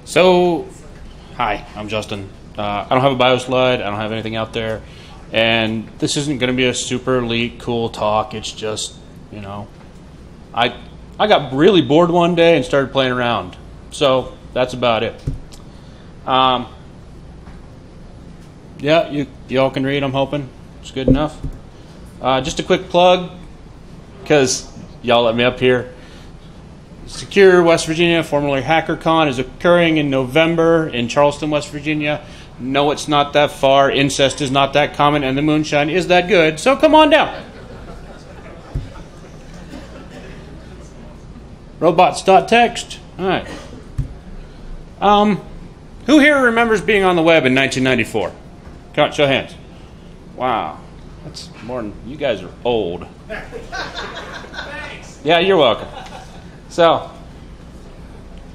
So, hi, I'm Justin. I don't have a bio slide. I don't have anything out there. And this isn't going to be a super elite, cool talk. It's just, I got really bored one day and started playing around. So, that's about it. Yeah, you all can read, I'm hoping. It's good enough. Just a quick plug, because y'all let me up here. Secure West Virginia, formerly HackerCon, is occurring in November in Charleston, West Virginia. No, it's not that far. Incest is not that common, and the moonshine is that good. So come on down. Robots.txt. All right. Who here remembers being on the web in 1994? Count, show hands. Wow. That's more than you guys are old. Thanks. Yeah, you're welcome. So,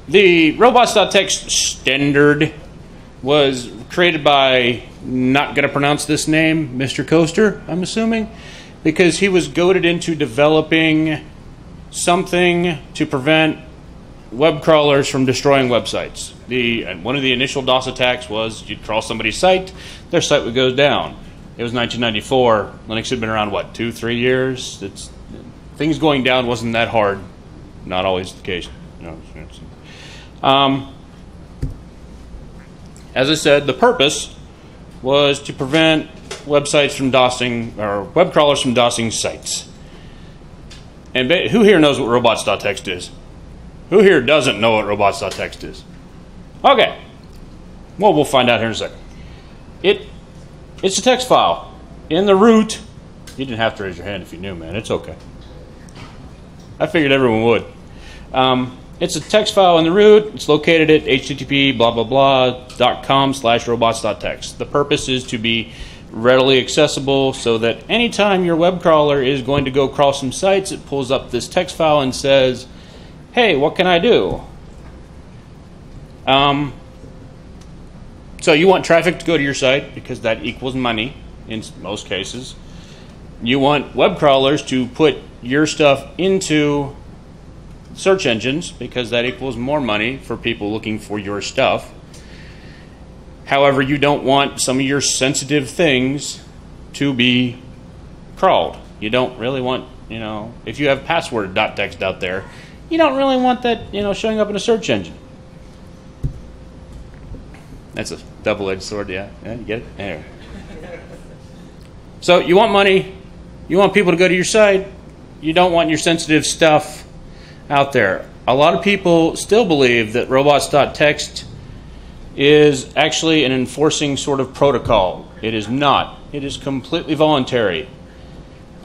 the Robots.txt standard was created by, not going to pronounce this name, Mr. Coaster, I'm assuming, because he was goaded into developing something to prevent web crawlers from destroying websites. One of the initial DOS attacks was you'd crawl somebody's site, their site would go down. It was 1994. Linux had been around, what, 2-3 years? Things going down wasn't that hard. Not always the case. As I said, the purpose was to prevent websites from DOSing, or web crawlers from DOSing sites. And who here knows what robots.txt is? Who here doesn't know what robots.txt is? Okay. Well, we'll find out here in a second. It's a text file. In the root, you didn't have to raise your hand if you knew, man. It's okay. I figured everyone would. It's a text file in the root. It's located at http://robots.txt. The purpose is to be readily accessible so that anytime your web crawler is going to go crawl some sites, it pulls up this text file and says, hey, what can I do? So you want traffic to go to your site because that equals money in most cases. You want web crawlers to put your stuff into search engines because that equals more money for people looking for your stuff. However, you don't want some of your sensitive things to be crawled. You don't really want, if you have password.txt out there, you don't really want that, showing up in a search engine. That's a double-edged sword, yeah. You get it? Anyway. So you want money. You want people to go to your site. You don't want your sensitive stuff out there. A lot of people still believe that robots.txt is actually an enforcing sort of protocol. It is not. It is completely voluntary.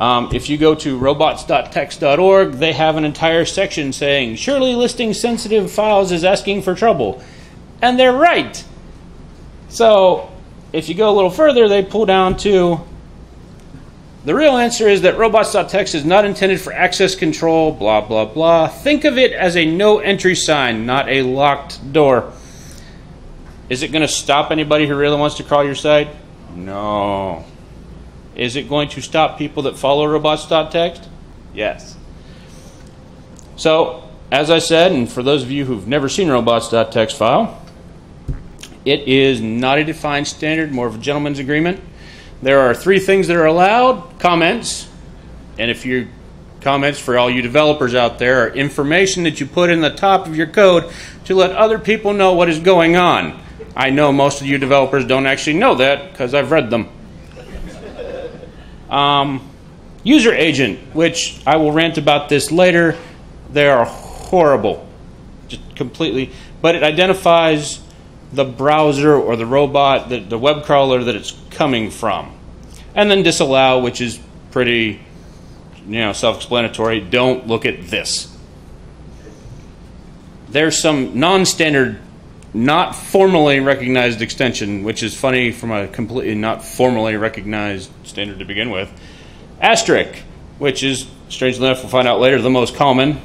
If you go to robots.txt.org, they have an entire section saying, surely listing sensitive files is asking for trouble. And they're right. So if you go a little further, they pull down to, the real answer is that robots.txt is not intended for access control, blah, blah, blah. Think of it as a no entry sign, not a locked door. Is it going to stop anybody who really wants to crawl your site? No. Is it going to stop people that follow robots.txt? Yes. So, as I said, and for those of you who've never seen a robots.txt file, it is not a defined standard, more of a gentleman's agreement. There are 3 things that are allowed. Comments, and if your comments for all you developers out there are information that you put in the top of your code to let other people know what is going on. I know most of you developers don't actually know that because I've read them. User agent, which I will rant about this later. They are horrible, just completely. But it identifies the browser or the robot, the web crawler that it's coming from. And then disallow, which is pretty, self-explanatory. Don't look at this. There's some non-standard, not formally recognized extension, which is funny from a completely not formally recognized standard to begin with. Asterisk, which is, strangely enough, we'll find out later, the most common,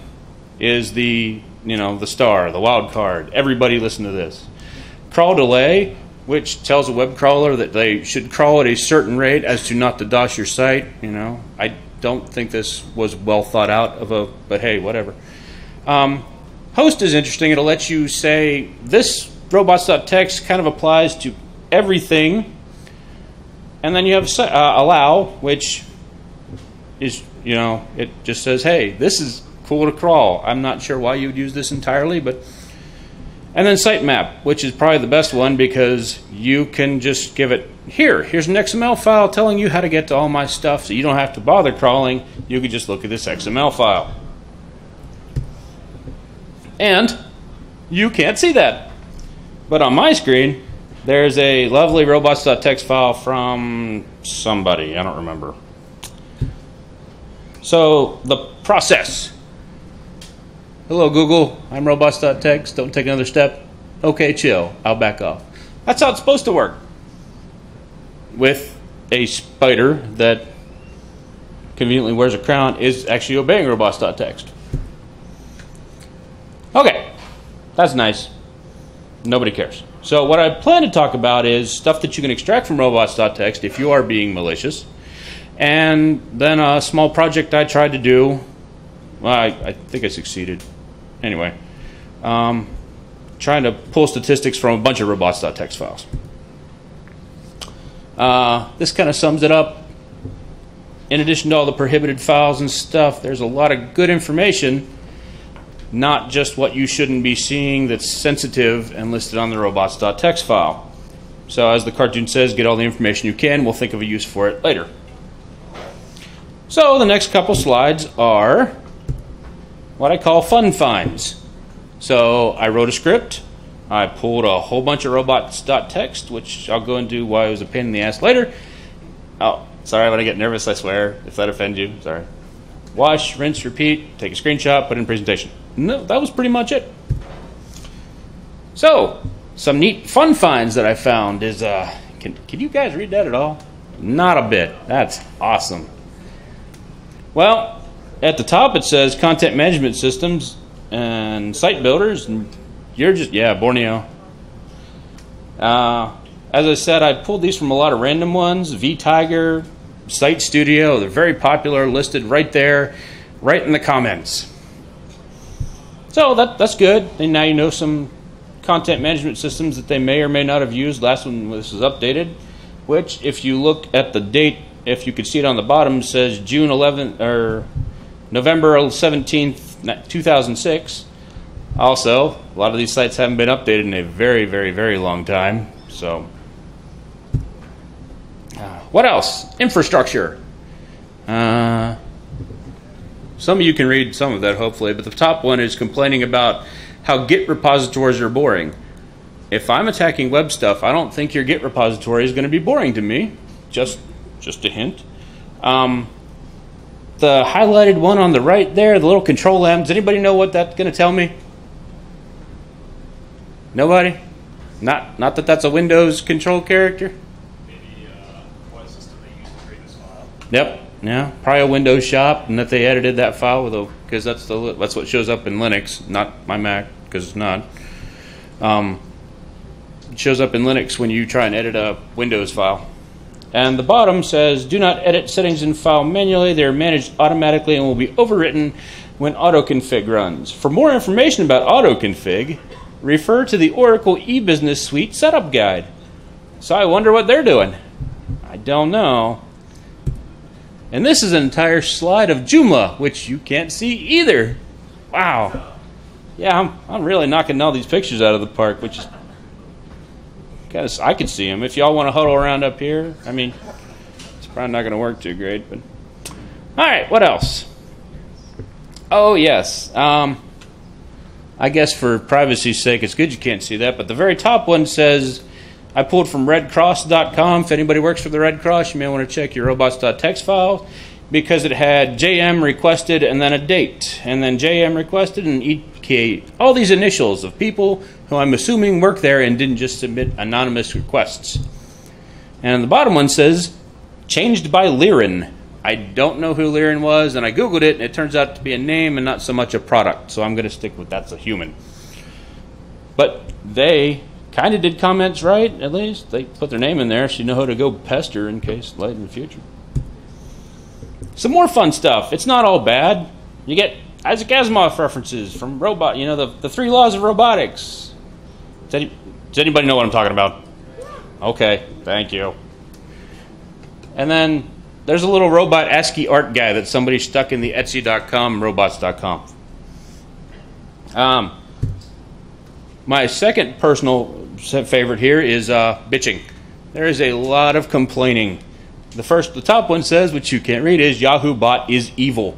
is the star, the wild card. Everybody listen to this. Crawl delay, which tells a web crawler that they should crawl at a certain rate as to not to DOS your site. I don't think this was well thought out but hey, whatever. Host is interesting. It'll let you say this robots.txt kind of applies to everything, and then you have allow, which is, you know, it just says, hey, this is cool to crawl. I'm not sure why you would use this entirely, but. And then sitemap, which is probably the best one because you can just give it, here's an XML file telling you how to get to all my stuff, so you don't have to bother crawling. You can just look at this XML file. And you can't see that. But on my screen, there's a lovely robots.txt file from somebody. I don't remember. So the process. Hello, Google. I'm robots.txt. Don't take another step. Okay, chill. I'll back off. That's how it's supposed to work. With a spider that conveniently wears a crown is actually obeying robots.txt. Okay, that's nice. Nobody cares. So what I plan to talk about is stuff that you can extract from robots.txt if you are being malicious. And then a small project I tried to do. Well, I think I succeeded. Anyway, trying to pull statistics from a bunch of robots.txt files. This kind of sums it up. In addition to all the prohibited files and stuff, there's a lot of good information, not just what you shouldn't be seeing that's sensitive and listed on the robots.txt file. So as the cartoon says, get all the information you can. We'll think of a use for it later. So the next couple slides are what I call fun finds. So I wrote a script. I pulled a whole bunch of robots.txt, which I'll go into why it was a pain in the ass later. Oh, sorry, when I get nervous, I swear, if that offends you, sorry. Wash, rinse, repeat, take a screenshot, put in presentation. No, that was pretty much it. So, some neat fun finds that I found is, can you guys read that at all? Not a bit. That's awesome. Well, at the top it says content management systems and site builders, and you're just, yeah, Borneo. As I said, I pulled these from a lot of random ones. vTiger, Site Studio, they're very popular, listed right there, right in the comments. So that's good. And now you know some content management systems that they may or may not have used last when this was updated, which if you look at the date, if you could see it on the bottom, says June 11th or November 17th, 2006. Also, a lot of these sites haven't been updated in a very, very, very long time. So, what else? Infrastructure. Some of you can read some of that, hopefully, but the top one is complaining about how Git repositories are boring. If I'm attacking web stuff, I don't think your Git repository is going to be boring to me. Just a hint. The highlighted one on the right there, the little control M, does anybody know what that's going to tell me? Nobody? Not that that's a Windows control character? Maybe what system they use to create this file. Yep. Yeah, probably a Windows shop, and that they edited that file with because that's what shows up in Linux, not my Mac, because it's not. It shows up in Linux when you try and edit a Windows file. And the bottom says, do not edit settings in file manually. They are managed automatically and will be overwritten when autoconfig runs. For more information about autoconfig, refer to the Oracle eBusiness Suite setup guide. So I wonder what they're doing. I don't know. And this is an entire slide of Joomla, which you can't see either. Wow. Yeah, I'm really knocking all these pictures out of the park, which is kind of, I could see them. If y'all want to huddle around up here, I mean, it's probably not going to work too great. But all right, what else? Oh, yes. I guess for privacy's sake, it's good you can't see that. But the very top one says, I pulled from redcross.com. If anybody works for the Red Cross, you may want to check your robots.txt file, because it had JM requested and then a date, and then JM requested and EK, all these initials of people who I'm assuming work there and didn't just submit anonymous requests. And the bottom one says, changed by Liren. I don't know who Liren was, and I Googled it, and it turns out to be a name and not so much a product. So I'm going to stick with that's a human. But they kind of did comments right, at least. They put their name in there so you know who to go pester in case later in the future. Some more fun stuff. It's not all bad. You get Isaac Asimov references from robot. The 3 laws of robotics. Does anybody know what I'm talking about? Okay, thank you. And then there's a little robot ASCII art guy that somebody stuck in the Etsy.com, Robots.com. My second personal favorite here is bitching. There is a lot of complaining. The top one says, which you can't read, is Yahoo bot is evil.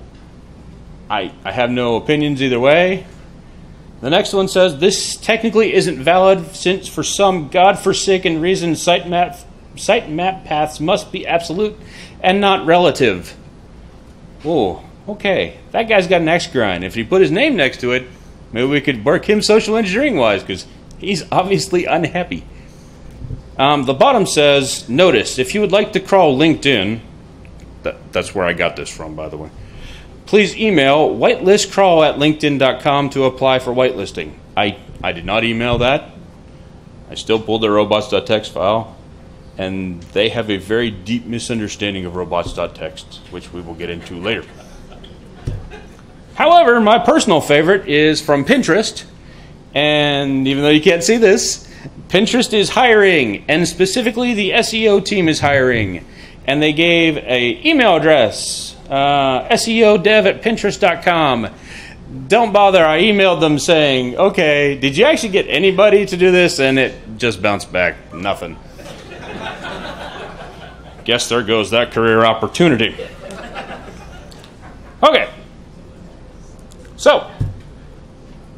I have no opinions either way. The next one says, this technically isn't valid since for some godforsaken reason sitemap paths must be absolute and not relative. Whoa, okay. That guy's got an axe grind. If he put his name next to it, maybe we could work him social engineering-wise, because he's obviously unhappy. The bottom says, notice, if you would like to crawl LinkedIn, that's where I got this from, by the way, please email whitelistcrawl@linkedin.com to apply for whitelisting. I did not email that. I still pulled the robots.txt file, and they have a very deep misunderstanding of robots.txt, which we will get into later. However, my personal favorite is from Pinterest, and even though you can't see this, Pinterest is hiring, and specifically the SEO team is hiring, and they gave an email address, SEOdev@Pinterest.com. Don't bother, I emailed them saying, okay, did you actually get anybody to do this? And it just bounced back, nothing. Guess there goes that career opportunity. Okay. So,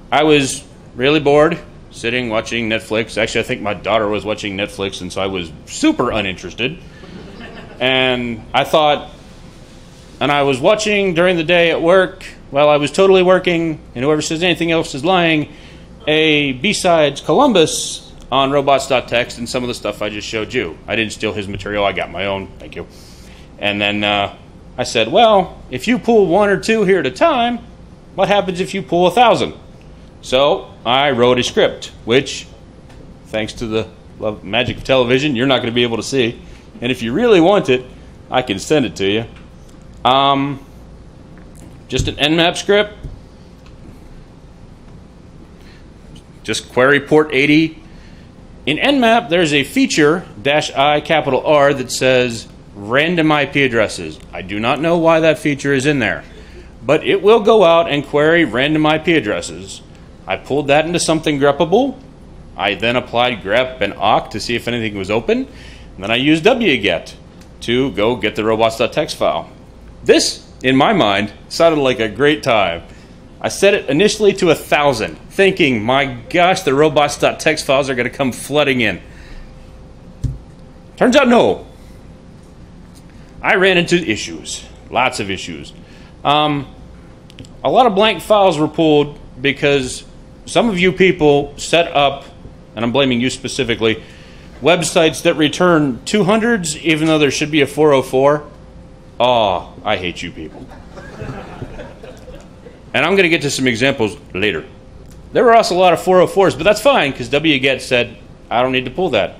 I was really bored sitting watching Netflix. Actually, I think my daughter was watching Netflix, and so I was super uninterested. And I thought, and I was watching during the day at work while I was totally working, and whoever says anything else is lying, a B-Sides Columbus on robots.txt and some of the stuff I just showed you. I didn't steal his material, I got my own, thank you. And then I said, well, if you pull 1 or 2 here at a time, what happens if you pull 1,000? So I wrote a script, which, thanks to the magic of television, you're not going to be able to see. And if you really want it, I can send it to you. Just an Nmap script. Just query port 80. In Nmap, there's a feature, -I capital R, that says random IP addresses. I do not know why that feature is in there, but it will go out and query random IP addresses. I pulled that into something greppable. I then applied grep and awk to see if anything was open. And then I used wget to go get the robots.txt file. This, in my mind, sounded like a great time. I set it initially to 1,000, thinking, my gosh, the robots.txt files are going to come flooding in. Turns out no. I ran into issues, lots of issues. A lot of blank files were pulled because some of you people set up, and I'm blaming you specifically, websites that return 200s even though there should be a 404. Oh, I hate you people. And I'm going to get to some examples later. There were also a lot of 404s, but that's fine because wget said, I don't need to pull that.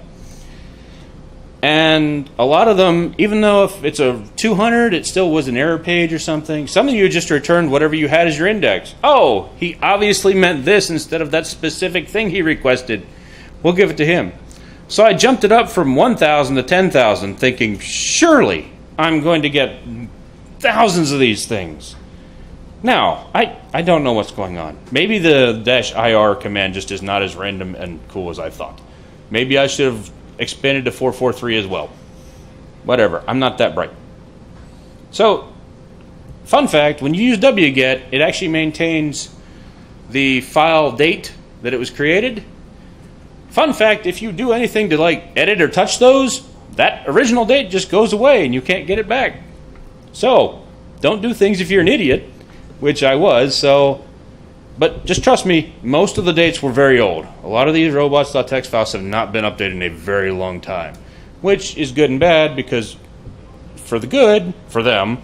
And a lot of them, even though if it's a 200, it still was an error page or something. Some of you just returned whatever you had as your index. Oh, he obviously meant this instead of that specific thing he requested. We'll give it to him. So I jumped it up from 1,000 to 10,000, thinking, surely I'm going to get thousands of these things. Now, I don't know what's going on. Maybe the -ir command just is not as random and cool as I thought. Maybe I should have expanded to 443 as well. Whatever, I'm not that bright. So, fun fact, when you use wget, it actually maintains the file date that it was created. Fun fact, if you do anything to like edit or touch those, that original date just goes away and you can't get it back. So, don't do things if you're an idiot, which I was, so, but just trust me, most of the dates were very old. A lot of these robots.txt files have not been updated in a very long time, which is good and bad because for the good, for them,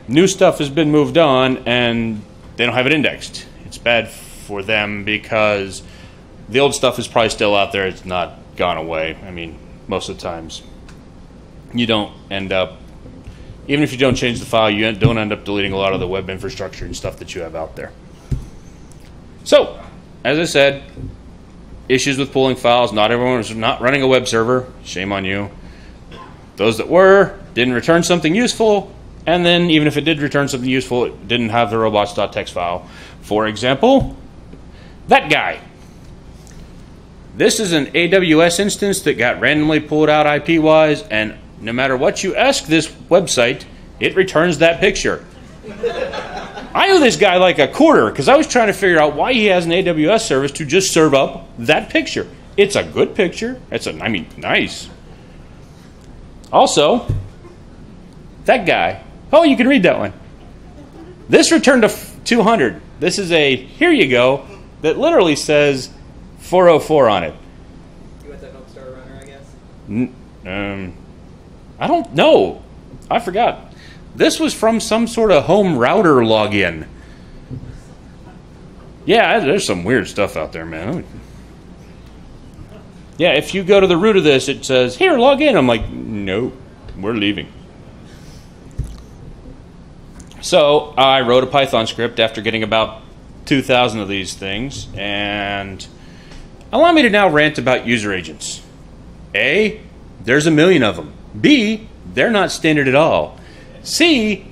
new stuff has been moved on and they don't have it indexed. It's bad for them because the old stuff is probably still out there. It's not gone away. I mean, most of the times you don't end up Even if you don't change the file, you don't end up deleting a lot of the web infrastructure and stuff that you have out there. So, as I said, issues with pulling files. Not everyone was not running a web server. Shame on you. Those that were didn't return something useful, and then even if it did return something useful, it didn't have the robots.txt file. For example, that guy. This is an AWS instance that got randomly pulled out IP-wise, and no matter what you ask this website, it returns that picture. I owe this guy like a quarter because I was trying to figure out why he has an AWS service to just serve up that picture. It's a good picture. Nice. Also, that guy. Oh, you can read that one. This returned a 200. This is a here you go that literally says 404 on it. You want that Star runner, I guess? I don't know. I forgot. This was from some sort of home router login. Yeah, there's some weird stuff out there, man. Yeah, if you go to the root of this, it says, here, log in. I'm like, no, we're leaving. So I wrote a Python script after getting about 2,000 of these things, and allow me to now rant about user agents. A, there's a million of them. B, they're not standard at all. C,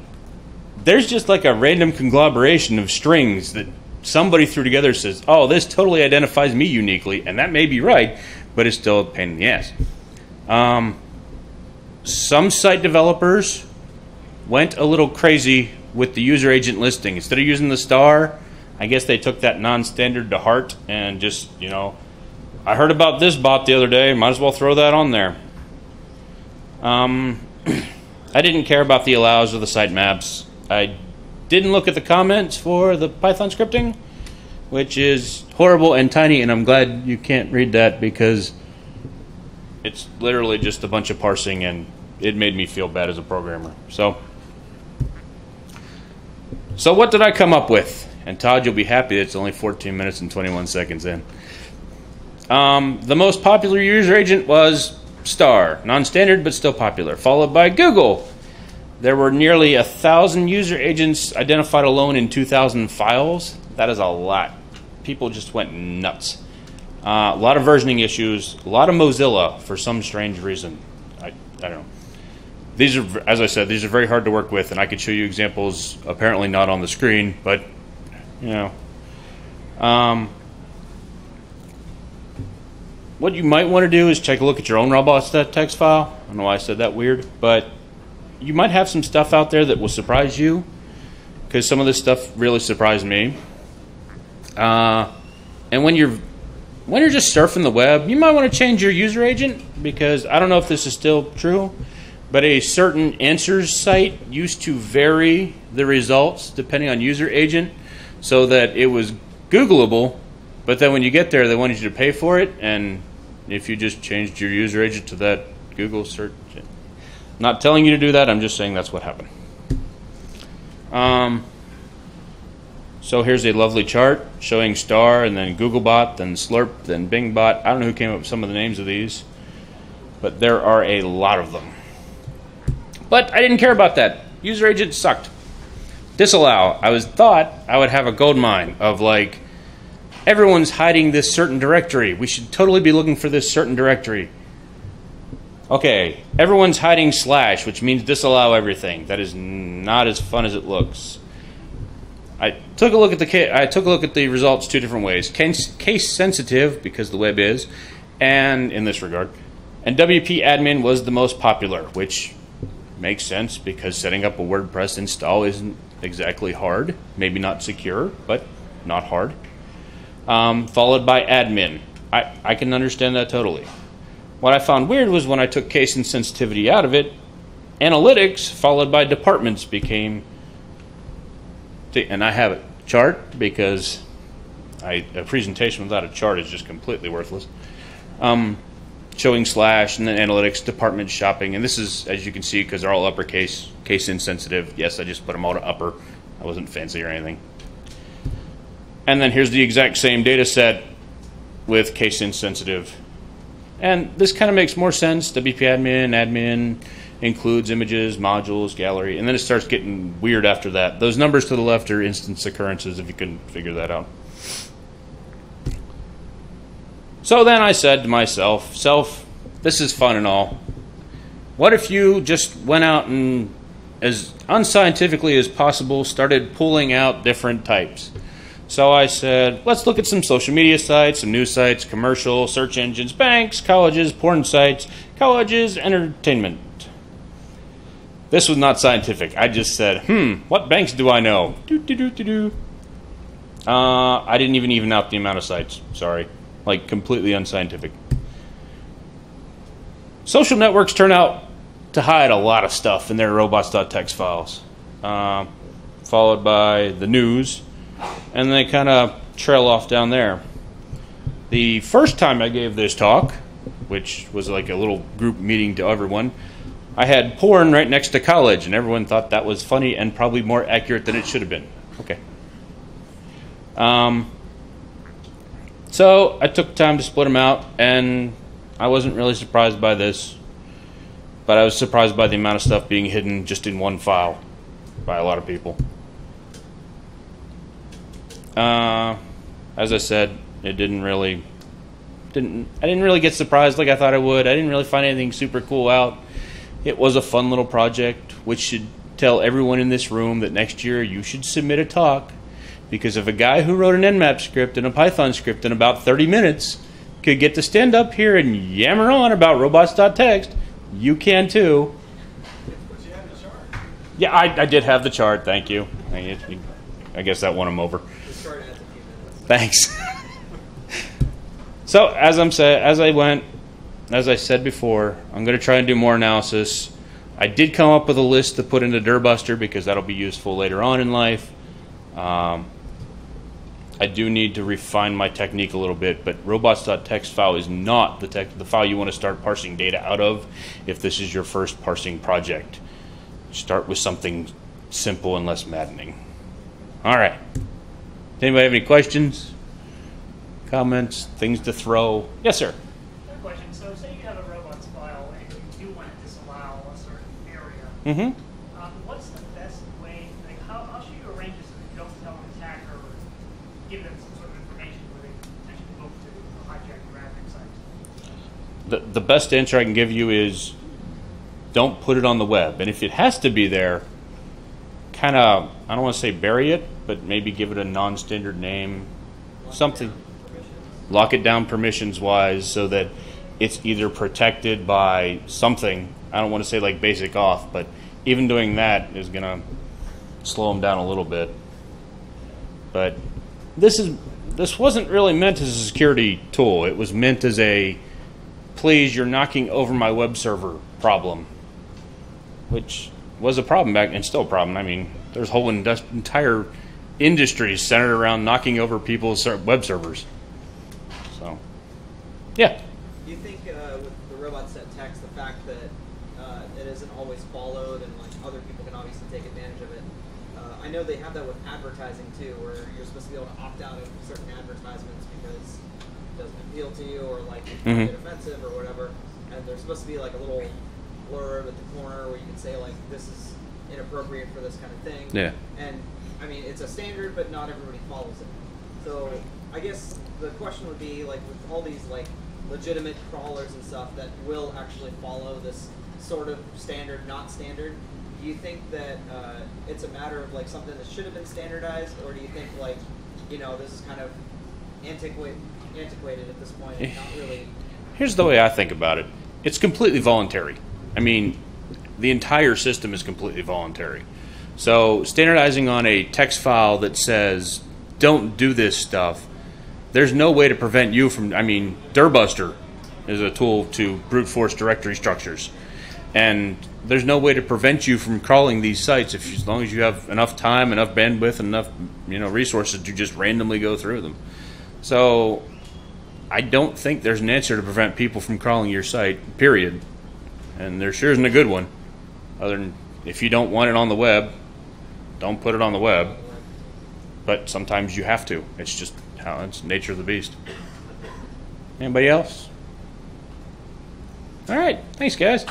there's just like a random conglomeration of strings that somebody threw together says, oh, this totally identifies me uniquely, and that may be right, but it's still a pain in the ass. Some site developers went a little crazy with the user agent listing. Instead of using the star, I guess they took that non-standard to heart and just, I heard about this bot the other day, might as well throw that on there. I didn't care about the allows or the sitemaps. I didn't look at the comments for the Python scripting, which is horrible and tiny, and I'm glad you can't read that because it's literally just a bunch of parsing, and it made me feel bad as a programmer. So what did I come up with? And Todd, you'll be happy it's only 14 minutes and 21 seconds in. The most popular user agent was star, non-standard but still popular, followed by Google. There were nearly 1,000 user agents identified alone in 2,000 files. That is a lot. People just went nuts. A lot of versioning issues, a lot of Mozilla for some strange reason. I don't know. These are, as I said, these are very hard to work with, and I could show you examples, apparently not on the screen, but, what you might want to do is take a look at your own robots.txt file. I don't know why I said that weird, but you might have some stuff out there that will surprise you, because some of this stuff really surprised me. And when you're just surfing the web, you might want to change your user agent, because I don't know if this is still true, but a certain answers site used to vary the results depending on user agent so that it was Googleable, but then when you get there, they wanted you to pay for it, and if you just changed your user agent to that Google search, not telling you to do that, I'm just saying that's what happened. So here's a lovely chart showing star and then Googlebot, then Slurp, then Bingbot. I don't know who came up with some of the names of these, but there are a lot of them. But I didn't care about that. User agent sucked. Disallow. I thought I would have a gold mine of like, everyone's hiding this certain directory. We should totally be looking for this certain directory. Okay, everyone's hiding / which means disallow everything. That is not as fun as it looks. I took a look at the results two different ways. Case sensitive, because the web is, and in this regard. And WP admin was the most popular, which makes sense because setting up a WordPress install isn't exactly hard. Maybe not secure, but not hard. Followed by admin. I can understand that totally. What I found weird was when I took case and sensitivity out of it, analytics followed by departments became, and I have a chart because a presentation without a chart is just completely worthless. Showing / and then analytics, department, shopping, and this is, as you can see, because they're all uppercase, case insensitive. Yes, I just put them all to upper. I wasn't fancy or anything. And then here's the exact same data set with case insensitive. And this kind of makes more sense. WP admin, includes images, modules, gallery, and then it starts getting weird after that. Those numbers to the left are instance occurrences, if you can figure that out. So then I said to myself, this is fun and all. What if you just went out and, as unscientifically as possible, started pulling out different types? So I said, let's look at some social media sites, some news sites, commercial, search engines, banks, colleges, porn sites, colleges, entertainment. This was not scientific. I just said, what banks do I know? I didn't even out the amount of sites. Sorry. Like, completely unscientific. Social networks turn out to hide a lot of stuff in their robots.txt files, followed by the news, and they kind of trail off down there. The first time I gave this talk, which was like a little group meeting to everyone, I had porn right next to college, and everyone thought that was funny and probably more accurate than it should have been. Okay. So I took time to split them out, and I wasn't really surprised by this, but I was surprised by the amount of stuff being hidden just in one file by a lot of people. As I said, I didn't really get surprised like I thought I would. I didn't really find anything super cool out. It was a fun little project, which should tell everyone in this room that next year you should submit a talk, because if a guy who wrote an Nmap script and a Python script in about 30 minutes could get to stand up here and yammer on about robots.txt, you can too. But you have the chart. Yeah, I did have the chart. Thank you. I guess that won him over. The chart adds a few minutes. Thanks. So as I said before, I'm going to try and do more analysis. I did come up with a list to put into derbuster because that'll be useful later on in life. I do need to refine my technique a little bit, but robots.txt file is not the file you want to start parsing data out of if this is your first parsing project. Start with something simple and less maddening. All right. Does anybody have any questions, comments, things to throw? Yes, sir. I have a question. So say you have a robots file and you do want to disallow a certain area. Mm-hmm. What's the best way, like how should you arrange this so that you don't tell an attacker or give them some sort of information where they can potentially hope to hijack your admin site? The best answer I can give you is don't put it on the web. And if it has to be there, kind of, I don't want to say bury it, but maybe give it a non-standard name, something. Lock it down permissions-wise so that it's either protected by something. I don't want to say like basic auth, but even doing that is going to slow them down a little bit. But this wasn't really meant as a security tool. It was meant as a, please, you're knocking over my web server problem, which was a problem back, and still a problem. I mean, there's whole entire industries centered around knocking over people's web servers. So, yeah. Do you think with the robots.txt, the fact that it isn't always followed and like other people can obviously take advantage of it, I know they have that with advertising too, where you're supposed to be able to opt out of certain advertisements because it doesn't appeal to you or like you find it offensive or whatever, and there's supposed to be like a little blurb at the corner where you can say like this is inappropriate for this kind of thing. Yeah. And I mean it's a standard, but not everybody follows it. So I guess the question would be like with all these like legitimate crawlers and stuff that will actually follow this sort of standard, not standard. Do you think that it's a matter of like something that should have been standardized, or do you think like this is kind of antiquated at this point and not really? Here's the way I think about it. It's completely voluntary. I mean, the entire system is completely voluntary. So standardizing on a text file that says, don't do this stuff, there's no way to prevent you from, I mean, derbuster is a tool to brute force directory structures. And there's no way to prevent you from crawling these sites as long as you have enough time, enough bandwidth, enough resources to just randomly go through them. So I don't think there's an answer to prevent people from crawling your site, period. And there sure isn't a good one. Other than if you don't want it on the web, don't put it on the web. But sometimes you have to. It's just how it's nature of the beast. Anybody else? All right. Thanks, guys.